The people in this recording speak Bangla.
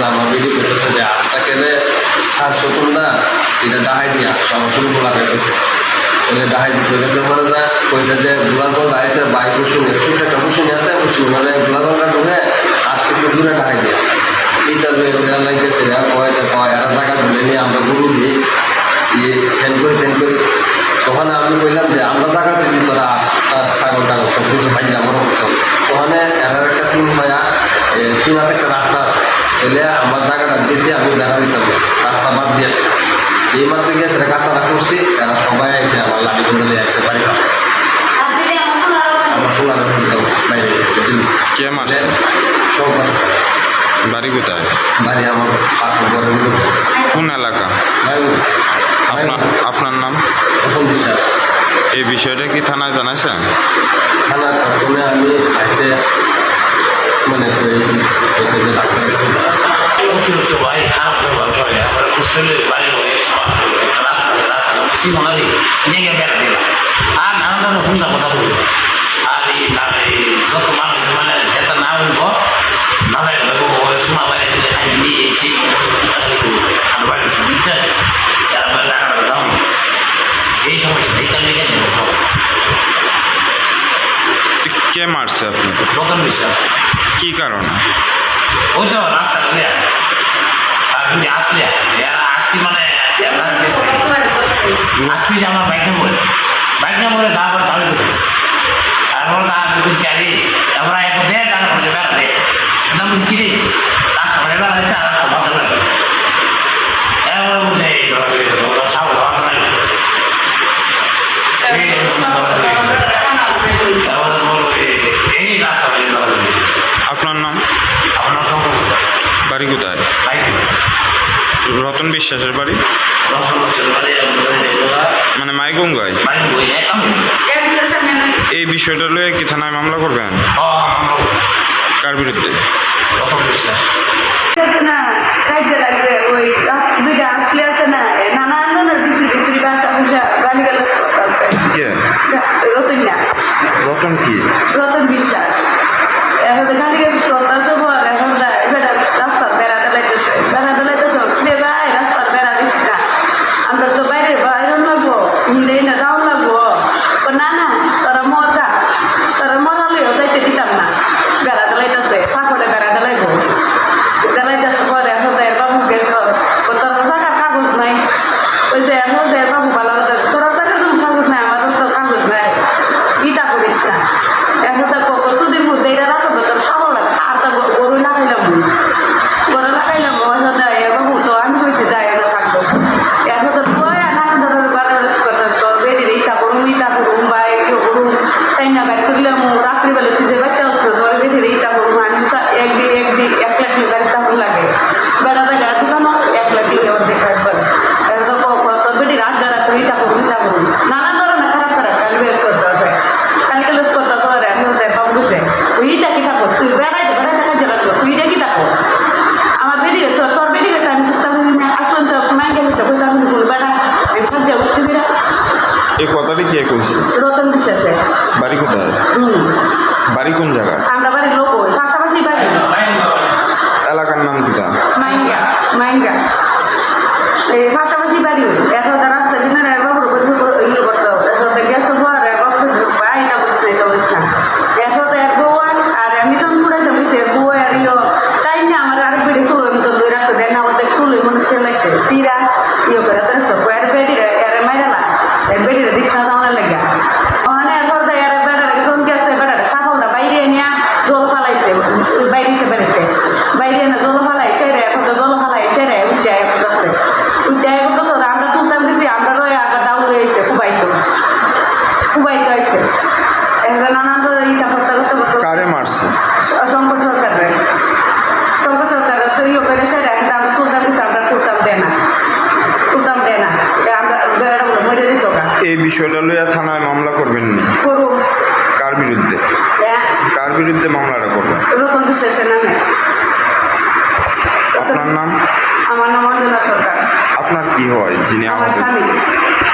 আমার ভিডিও করতেছে যে আটটা কেলে আর চতুন না এটা ডাহাই দিয়া আমার শুরু গোলাপে কইছে ওই ডাহাই দিতে গেছে পরে না কইছে যে গোলাগল আইসে বাইক শুনে শুনতে একটা শুনে আছে মানে গোলাগলটা ঢুকে আসতে একটু দূরে ডাহাই দিয়া এই তার লাগতেছে আর কয়টা কয় আর টাকা ধরে নিয়ে আমরা গরু দিই ফ্যান করি তখন আমি বললাম যে আমরা টাকা দিই তোরা ছাগল টাগল সব কিছু পাই আমার করতাম তখন এর একটা তিন ভাইয়া তিনাতে একটা রাস্তা এলে আমার জায়গাটা দিয়েছি আমি বেড়া দিতাম রাস্তা বাদ দিয়ে আসি এই মাত্র গিয়ে সেটা কাতারা করছি এরা সবাই আইছে আমার লাঠি বন্ধলে আসছে বাড়ি আমার সোলার বাইরে কে মাস সব বাড়ি কোথায়? বাড়ি আমার পাশের ঘরের কোন এলাকা? আপনার নাম? প্রথম বিশ্বাস। এই বিষয়টা কি থানায় জানাইছেন? থানা শুনে আমি আইতে মানে ডাক্তার কাছে অতিরিক্ত ভাই খারাপ ব্যবহার করে আমরা হোস্টেলের বাড়ি হয়ে রাস্তা সীমানালি জায়গায় বেড়া দিলাম আর নানা ধরনের হুন্দা কথা বলবো আর এই যত মানুষ মানে যেটা না হইব না যাই শোনা বাইরে দিলে খাই দিয়ে সেই আর বাড়ি দিতে যারা বলে টাকাটা দাও এই সমস্যা এইটা লেগে কে মারছে আপনি? রতন বিশ্বাস। কি কারণে? ওই তো রাস্তা আর যদি আসলে আসছি মানে আসছি আমার বাইক নম্বরে তারপর তাহলে করতেছে তারপর গাড়ি আমরা এখন দেয় টাকা পড়ে বেড়া দেয় দাম বুঝছি রে রাস্তা মানে বেড়া দিচ্ছে আর রাস্তা বন্ধ করে এরপরে বুঝে সাবল হওয়ার নাই তারপরে বলবো এই রাস্তা মানে আপনার নাম? আপনার সম্পর্ক বাড়ি কোথায়? বাইক রতন বিশ্বাসের বাড়ি মানে মাইগঙ্গায়। এই বিষয়টা লয়ে কি থানায় মামলা করবেন? কার বিরুদ্ধে? না কাজে লাগবে ওই দুইটা আসলে আছে না নানা ধরনের বিশ্রী ভাষা ভাষা গালিগালাজ করতে কে? রতন না রতন কি? রতন বিশ্বাস এখন গালিগালাজ করতে বল এখন রাস্তা বেড়াতে লাগতেছে সে ভাই রাস্তা বেড়া দিস না আমরা তো বাইরে লাগবো হিন্দি না যাওয়া লাগবো না না তোরা মরালেও যাইতে দিতাম না বেড়াতে লাইতেছে সাকরে বেড়াতে লাগবো বেড়াইতেছে পরে এখন বাবু গেছ তোর টাকার কাগজ নাই ওই যে এখন বাবু ভালো তোরা টাকার কোনো কাগজ নাই আমাদের তো কাগজ নাই গীতা করিস না এখন তো সুদিন মধ্যে এটা রাখবো তোর সবল লাগে আর তো গরু লাগাইলাম বাবু তো আমি কইছি যাই না থাকবো এখন তো নানা ধরনের বাজার কথা তোর বেরিয়ে ইটা করুন বা কেউ করুন তাই না বাইক করলাম রাত্রিবেলা খুঁজে বাচ্চা হচ্ছে তোর বেরিয়ে ইটা করুন আমি একদিন 1 লাখ গাড়ি তখন লাগে বেড়াতে গাড়ি দোকানো 1 লাখ অর্ধেক একবার তোর বেটি রাত বেড়া করে ইটা করুন নানা ধরনের খারাপ কালি বের করতে হবে কালকে লস করতে তোর আমি বাবু বুঝে ওই ইটা কি থাকো তুই বেড়াইতে কাজে লাগলো তুই এটা কি থাকো আমার বেরিয়ে তোর বেরিয়ে আমি বুঝতে পারি না আসুন তো মাই গেলে তো বলতে আমি বলবো বেড়া আমি কাজে বুঝতে পারি এই কথাটি কে কইছে? রতন বিশ্বাসে। বাড়ি কোথায়? বাড়ি কোন জায়গায়? আমরা বাড়ির লোক পাশাপাশি বাড়ি। এলাকার নাম কিটা? মাইঙ্গা এই পাশাপাশি বাড়ি এখন রাস্তা দিনে বাবুর ইয়ে করতে হবে এখন গ্যাস বাইটা বলছে এটা বলছে না এখন এক বউয়ান আর আমি তো ঘুরাইতে বলছি বউ আর তাই না আমার আরেক বেড়ে চুলো আমি তো দুই রাখতে দেয় না আমাদের চুলোই মনে হচ্ছে লাগছে চিরা ইয়ে করে এর বেডিরে এর মাইরালা এর বেডিরে দিস না আমার লাগে ওখানে এখন এর বেড়ার একদম গেছে বেড়ার সাফলটা বাইরে নিয়ে জল ফালাইছে বাইরে এনে জল ফালাই সেরে এখন তো জল ফালাই সেরে উঠে করতেছে আমরা তুলতাম দিছি আমরা রয়ে আগে ডাউল হয়েছে খুবাইতো আইছে এখন নানান ধরে ইটা করতে কারে মারছে? শঙ্কর সরকারের তো ইয়ে করে সেরে এখন আমরা তুলতাম দিছি আমরা তুলতাম দেয় না আমরা বেড়াটা মরে দিত এই বিষয়টা লইয়া থানায় মামলা করবেন না? করুন। কার বিরুদ্ধে? কার বিরুদ্ধে মামলাটা করবেন? রতন বিশ্বাসের নামে। আপনার নাম? আমার নাম অঞ্জনা সরকার। আপনার কি হয় যিনি আমার স্বামী।